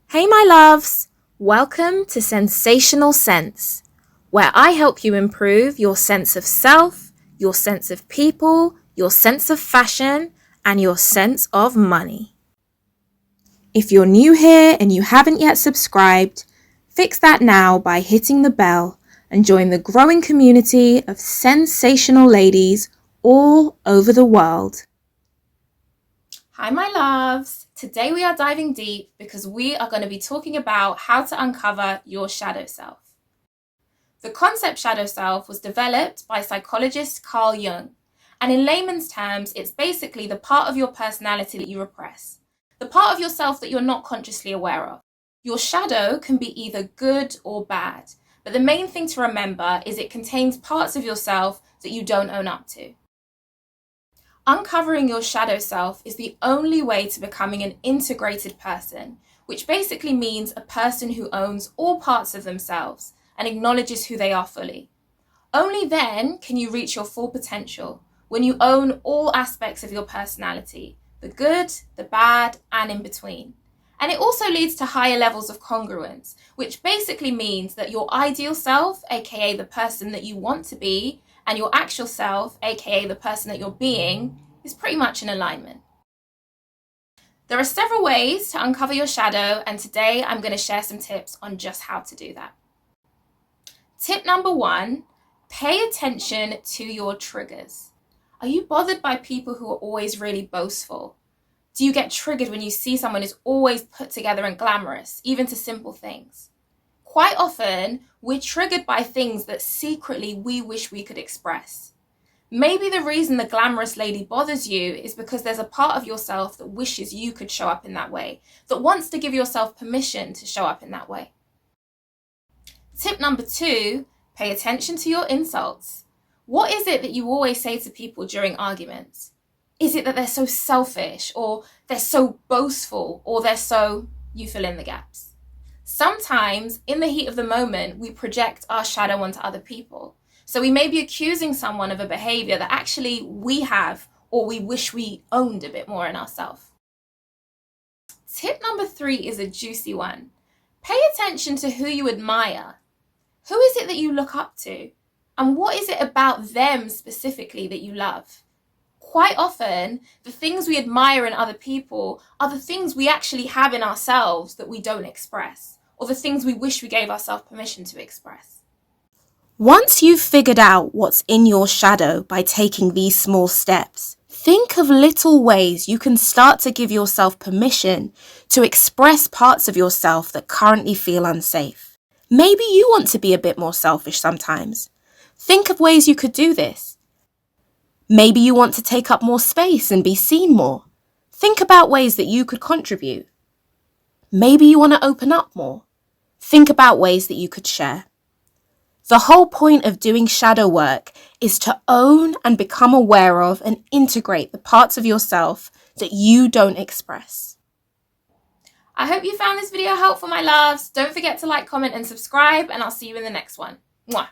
Hey my loves, welcome to Sensational Sense, where I help you improve your sense of self, your sense of people, your sense of fashion, and your sense of money. If you're new here and you haven't yet subscribed, fix that now by hitting the bell and join the growing community of sensational ladies all over the world. Hi my loves, today we are diving deep because we are going to be talking about how to uncover your shadow self. The concept shadow self was developed by psychologist Carl Jung, and in layman's terms, it's basically the part of your personality that you repress, the part of yourself that you're not consciously aware of. Your shadow can be either good or bad, but the main thing to remember is it contains parts of yourself that you don't own up to. Uncovering your shadow self is the only way to becoming an integrated person, which basically means a person who owns all parts of themselves and acknowledges who they are fully. Only then can you reach your full potential, when you own all aspects of your personality, the good, the bad, and in between. And it also leads to higher levels of congruence, which basically means that your ideal self, aka the person that you want to be, and your actual self, aka the person that you're being, is pretty much in alignment. There are several ways to uncover your shadow, and today I'm going to share some tips on just how to do that. Tip number 1, pay attention to your triggers. Are you bothered by people who are always really boastful? Do you get triggered when you see someone who's always put together and glamorous, even to simple things? Quite often, we're triggered by things that secretly we wish we could express. Maybe the reason the glamorous lady bothers you is because there's a part of yourself that wishes you could show up in that way, that wants to give yourself permission to show up in that way. Tip number 2, pay attention to your insults. What is it that you always say to people during arguments? Is it that they're so selfish, or they're so boastful, or they're so, you fill in the gaps? Sometimes, in the heat of the moment, we project our shadow onto other people. So we may be accusing someone of a behavior that actually we have, or we wish we owned a bit more in ourselves. Tip number 3 is a juicy one. Pay attention to who you admire. Who is it that you look up to? And what is it about them specifically that you love? Quite often, the things we admire in other people are the things we actually have in ourselves that we don't express, or the things we wish we gave ourselves permission to express. Once you've figured out what's in your shadow by taking these small steps, think of little ways you can start to give yourself permission to express parts of yourself that currently feel unsafe. Maybe you want to be a bit more selfish sometimes. Think of ways you could do this. Maybe you want to take up more space and be seen more. Think about ways that you could contribute. Maybe you want to open up more. Think about ways that you could share. The whole point of doing shadow work is to own and become aware of and integrate the parts of yourself that you don't express. I hope you found this video helpful, my loves. Don't forget to like, comment, and subscribe, and I'll see you in the next one. Mwah.